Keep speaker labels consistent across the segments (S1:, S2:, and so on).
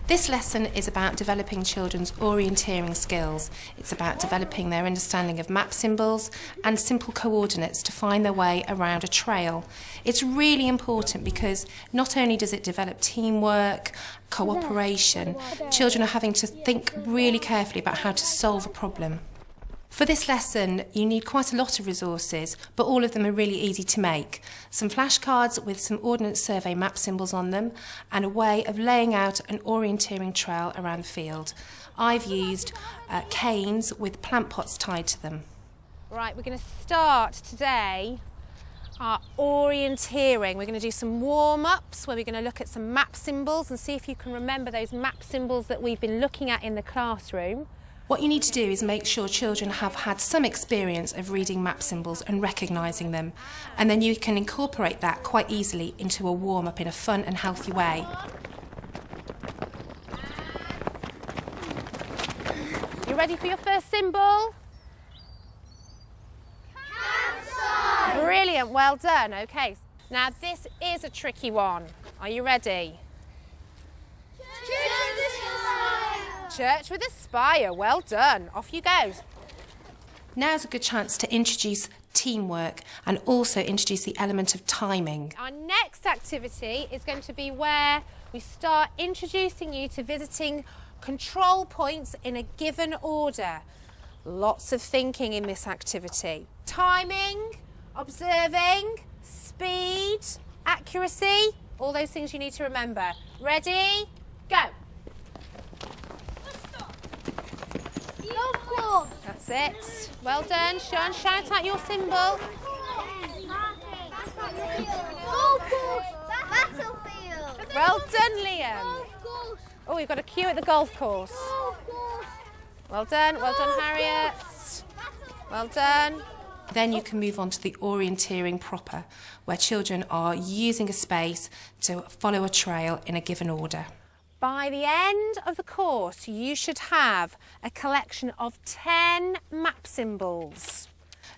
S1: This lesson is about developing children's orienteering skills. It's about developing their understanding of map symbols and simple coordinates to find their way around a trail. It's really important because not only does it develop teamwork, cooperation, children are having to think really carefully about how to solve a problem. For this lesson, you need quite a lot of resources, but all of them are really easy to make. Some flashcards with some Ordnance Survey map symbols on them, and a way of laying out an orienteering trail around the field. I've used canes with plant pots tied to them.
S2: Right, we're going to start today our orienteering. We're going to do some warm-ups where we're going to look at some map symbols and see if you can remember those map symbols that we've been looking at in the classroom.
S1: What you need to do is make sure children have had some experience of reading map symbols and recognising them, and then you can incorporate that quite easily into a warm-up in a fun and healthy way.
S2: You ready for your first symbol?
S3: Campsite!
S2: Brilliant, well done. Okay, now this is a tricky one. Are you ready? Church with a spire, well done. Off you go.
S1: Now's a good chance to introduce teamwork and also introduce the element of timing.
S2: Our next activity is going to be where we start introducing you to visiting control points in a given order. Lots of thinking in this activity. Timing, observing, speed, accuracy, all those things you need to remember. Ready? Go.
S3: Golf course.
S2: That's it. Well done, Sean. Shout out your symbol.
S3: Golf course. Battlefield.
S2: Well done, Liam.
S3: Golf course.
S2: Oh, we've got a queue at the golf course.
S3: Golf course.
S2: Well done, Harriet. Well done.
S1: Then you can move on to the orienteering proper, where children are using a space to follow a trail in a given order.
S2: By the end of the course, you should have a collection of 10 map symbols.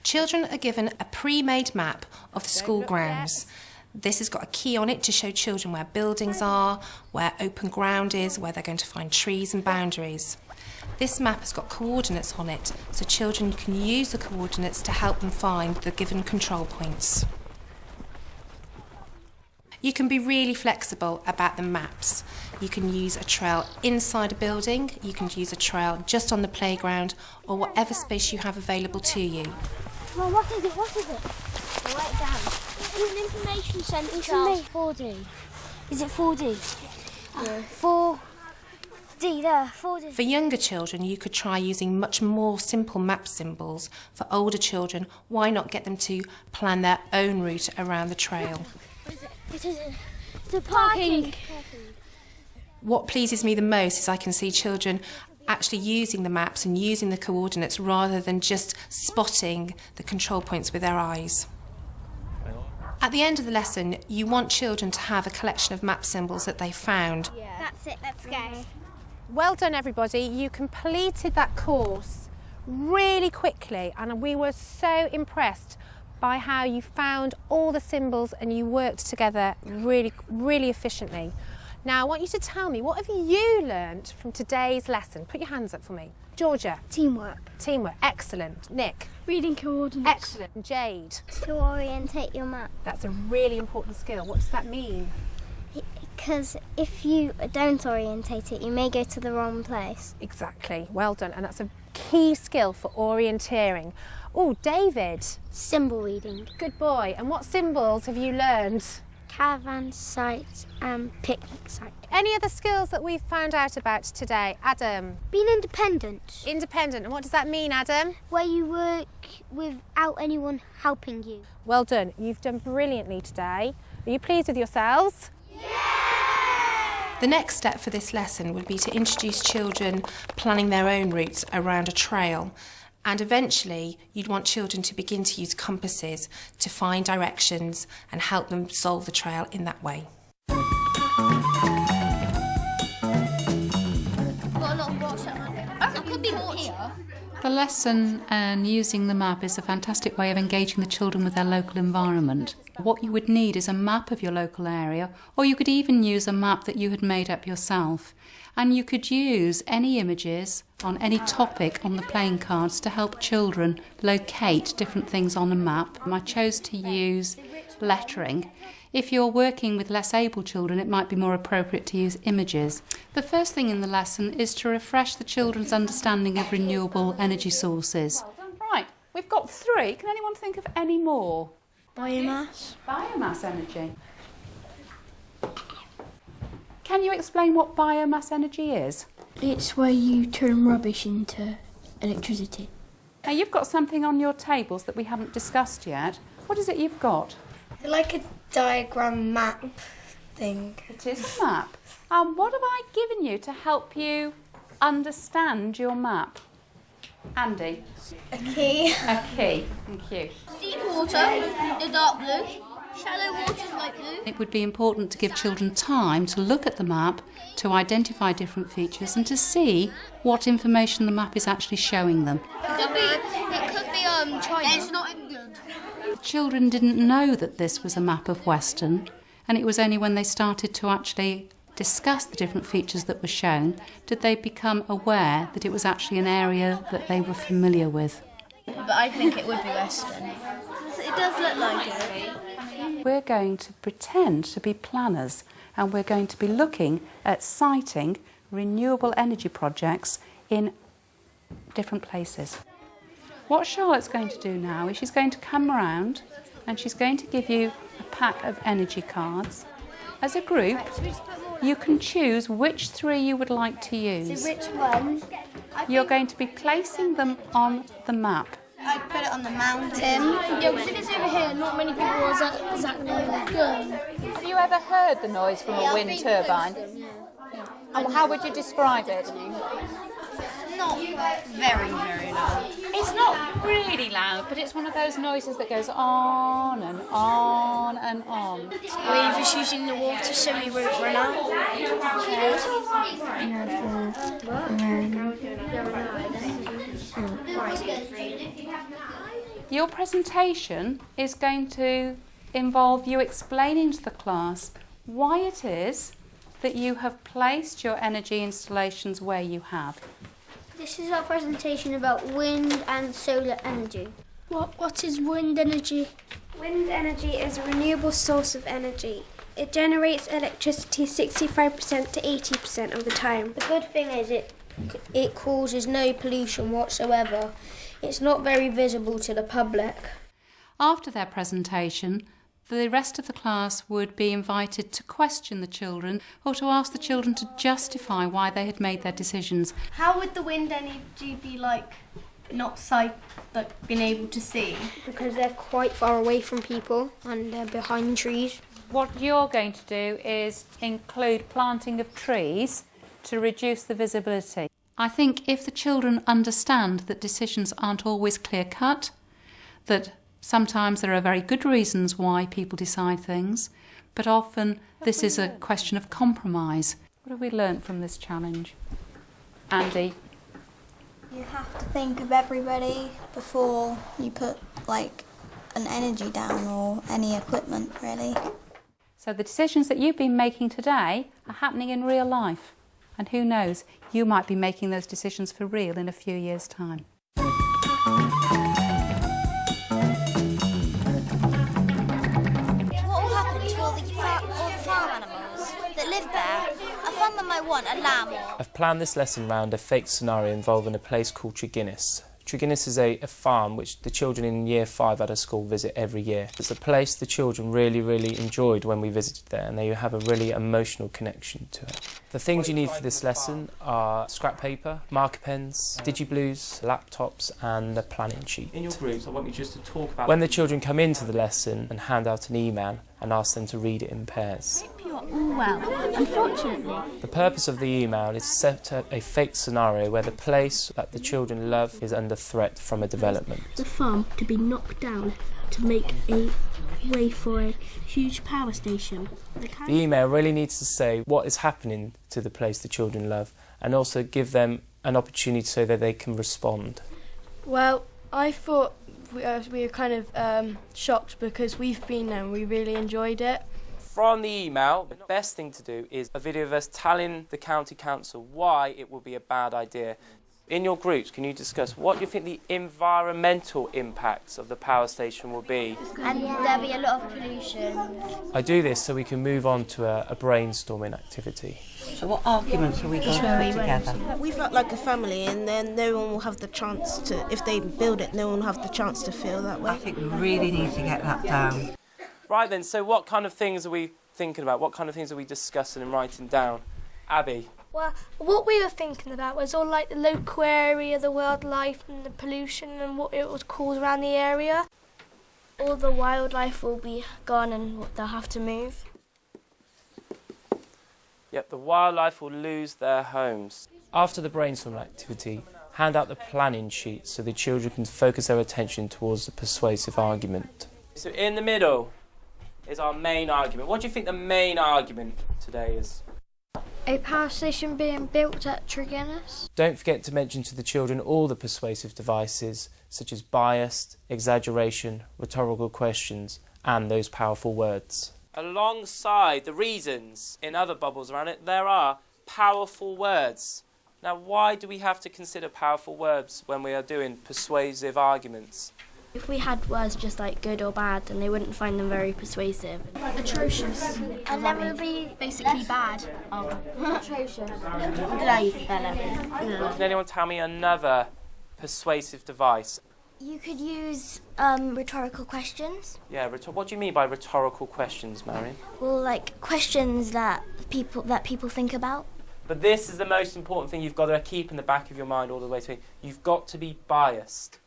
S1: Children are given a pre-made map of the school grounds. This has got a key on it to show children where buildings are, where open ground is, where they're going to find trees and boundaries. This map has got coordinates on it, so children can use the coordinates to help them find the given control points. You can be really flexible about the maps. You can use a trail inside a building, you can use a trail just on the playground, or whatever space you have available to you.
S3: Well, what is it? Write it down. It's an information centre, Charles. 4D. Is it 4D? Yeah. 4D there, 4D.
S1: For younger children, you could try using much more simple map symbols. For older children, why not get them to plan their own route around the trail?
S3: It's a parking.
S1: What pleases me the most is I can see children actually using the maps and using the coordinates rather than just spotting the control points with their eyes. At the end of the lesson, you want children to have a collection of map symbols that they found.
S3: Yeah. That's it, let's go.
S2: Well done, everybody. You completed that course really quickly, and we were so impressed by how you found all the symbols and you worked together really, really efficiently. Now, I want you to tell me, what have you learnt from today's lesson? Put your hands up for me. Georgia?
S3: Teamwork.
S2: Teamwork, excellent. Nick?
S3: Reading coordinates.
S2: Excellent. Jade?
S3: To orientate your map.
S2: That's a really important skill. What does that mean?
S3: Because if you don't orientate it, you may go to the wrong place.
S2: Exactly, well done. And that's a key skill for orienteering. Oh, David?
S3: Symbol reading.
S2: Good boy. And what symbols have you learned?
S3: Caravan site and picnic site.
S2: Any other skills that we've found out about today? Adam?
S3: Being independent.
S2: Independent. And what does that mean, Adam?
S3: Where you work without anyone helping you.
S2: Well done. You've done brilliantly today. Are you pleased with yourselves?
S1: The next step for this lesson would be to introduce children planning their own routes around a trail. And eventually, you'd want children to begin to use compasses to find directions and help them solve the trail in that way.
S3: Got a lot of water.
S4: I could be here. The lesson and using the map is a fantastic way of engaging the children with their local environment. What you would need is a map of your local area, or you could even use a map that you had made up yourself. And you could use any images on any topic on the playing cards to help children locate different things on a map. I chose to use lettering. If you're working with less able children, it might be more appropriate to use images. The first thing in the lesson is to refresh the children's understanding of renewable energy sources. Right, we've got 3. Can anyone think of any more?
S3: Biomass.
S4: Biomass energy. Can you explain what biomass energy is?
S3: It's where you turn rubbish into electricity.
S4: Now you've got something on your tables that we haven't discussed yet. What is it you've got?
S5: Like a diagram map thing.
S4: It is a map. What have I given you to help you understand your map? Andy?
S5: A key.
S4: A key. Thank you.
S3: Deep water, the dark blue. Shallow water's light blue.
S4: It would be important to give children time to look at the map, to identify different features and to see what information the map is actually showing them.
S3: It could be China. It's not England.
S4: The children didn't know that this was a map of Weston, and it was only when they started to actually discuss the different features that were shown did they become aware that it was actually an area that they were familiar with.
S3: But I think it would be Weston. It does look like it.
S4: We're going to pretend to be planners, and we're going to be looking at siting renewable energy projects in different places. What Charlotte's going to do now is she's going to come round and she's going to give you a pack of energy cards. As a group, you can choose which 3 you would like to use.
S3: So which one?
S4: You're going to be placing them on the map.
S5: I'd put it on the mountain.
S3: Yeah, because if it's over here, not many people are exactly good.
S4: Have you ever heard the noise from a wind turbine? And how would you describe it?
S5: Not very, very loud.
S4: It's not really loud, but it's one of those noises that goes on and on and on.
S3: We're just using the water so we won't run out.
S4: Your presentation is going to involve you explaining to the class why it is that you have placed your energy installations where you have.
S3: This is our presentation about wind and solar energy. What is wind energy?
S6: Wind energy is a renewable source of energy. It generates electricity 65% to 80% of the time.
S3: The good thing is it causes no pollution whatsoever. It's not very visible to the public.
S4: After their presentation, the rest of the class would be invited to question the children or to ask the children to justify why they had made their decisions.
S5: How would the wind energy be like being able to see?
S6: Because they're quite far away from people and they're behind trees.
S4: What you're going to do is include planting of trees to reduce the visibility. I think if the children understand that decisions aren't always clear-cut, that sometimes there are very good reasons why people decide things, but often this is a question of compromise. What have we learnt from this challenge? Andy?
S7: You have to think of everybody before you put an energy down or any equipment, really.
S4: So the decisions that you've been making today are happening in real life. And who knows, you might be making those decisions for real in a few years' time.
S3: What will happen to all the farm animals that live there? A farmer might want a lamb or...
S8: I've planned this lesson around a fake scenario involving a place called Treguinness. Treguinness is a farm which the children in Year 5 at a school visit every year. It's a place the children really enjoyed when we visited there, and they have a really emotional connection to it. The things you need for this lesson are scrap paper, marker pens, digiblues, laptops and a planning sheet. In your groups, I want you just to talk about... When the children come into the lesson and hand out an email and ask them to read it in pairs.
S3: Well, unfortunately.
S8: The purpose of the email is to set up a fake scenario where the place that the children love is under threat from a development.
S9: The farm to be knocked down to make a way for a huge power station.
S8: The email really needs to say what is happening to the place the children love and also give them an opportunity so that they can respond.
S9: Well, I thought we were kind of shocked because we've been there and we really enjoyed it.
S8: From the email, the best thing to do is a video of us telling the county council why it would be a bad idea. In your groups, can you discuss what you think the environmental impacts of the power station will be?
S3: And there'll be a lot of pollution.
S8: I do this so we can move on to a brainstorming activity.
S10: So what arguments are we going to put together?
S11: We felt like a family, and then no one will have the chance to, if they build it, no one will have the chance to feel that way.
S10: I think we really need to get that down.
S8: Right then, so what kind of things are we thinking about? What kind of things are we discussing and writing down? Abby?
S9: Well, what we were thinking about was all like the local area, the wildlife and the pollution and what it would cause around the area. All the wildlife will be gone and they'll have to move.
S8: Yep, the wildlife will lose their homes. After the brainstorm activity, hand out the planning sheet so the children can focus their attention towards the persuasive argument. So in the middle is our main argument. What do you think the main argument today is?
S3: A power station being built at Tregennis.
S8: Don't forget to mention to the children all the persuasive devices, such as biased, exaggeration, rhetorical questions, and those powerful words. Alongside the reasons in other bubbles around it, there are powerful words. Now, why do we have to consider powerful words when we are doing persuasive arguments?
S9: If we had words just like good or bad, then they wouldn't find them very persuasive.
S3: Atrocious. And then would be basically bad. Atrocious.
S8: Can anyone tell me another persuasive device?
S3: You could use rhetorical questions.
S8: Yeah, what do you mean by rhetorical questions, Marion?
S3: Well, like questions that people think about.
S8: But this is the most important thing you've got to keep in the back of your mind all the way through. You've got to be biased.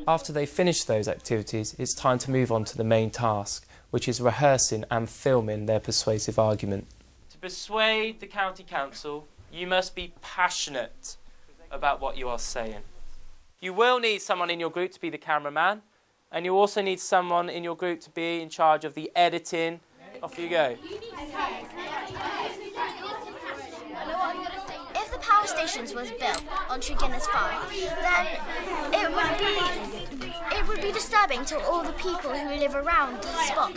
S8: After they finish those activities, it's time to move on to the main task, which is rehearsing and filming their persuasive argument. To persuade the county council, you must be passionate about what you are saying. You will need someone in your group to be the cameraman, and you also need someone in your group to be in charge of the editing. Off you go.
S3: If the power stations was built on Tregennis Farm, then it would be disturbing to all the people who live around the spot.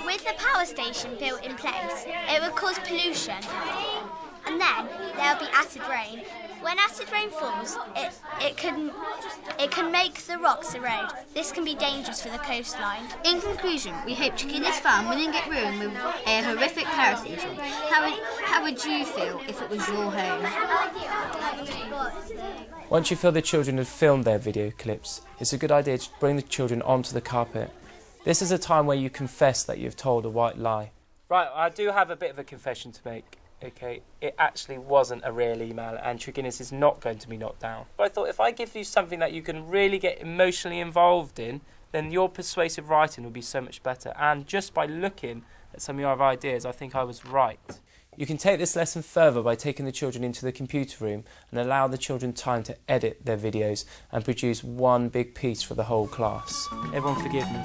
S3: With the power station built in place, it would cause pollution, and then there will be acid rain. When acid rain falls, it can make the rocks erode. This can be dangerous for the coastline.
S12: In conclusion, we hope Tregennis Farm wouldn't get ruined with a horrific power station. How would you feel if it was your home?
S8: Once you feel the children have filmed their video clips, it's a good idea to bring the children onto the carpet. This is a time where you confess that you've told a white lie. Right, I do have a bit of a confession to make. Okay, it actually wasn't a real email and Tregennis is not going to be knocked down. But I thought if I give you something that you can really get emotionally involved in, then your persuasive writing will be so much better. And just by looking at some of your other ideas, I think I was right. You can take this lesson further by taking the children into the computer room and allow the children time to edit their videos and produce one big piece for the whole class. Everyone forgive me.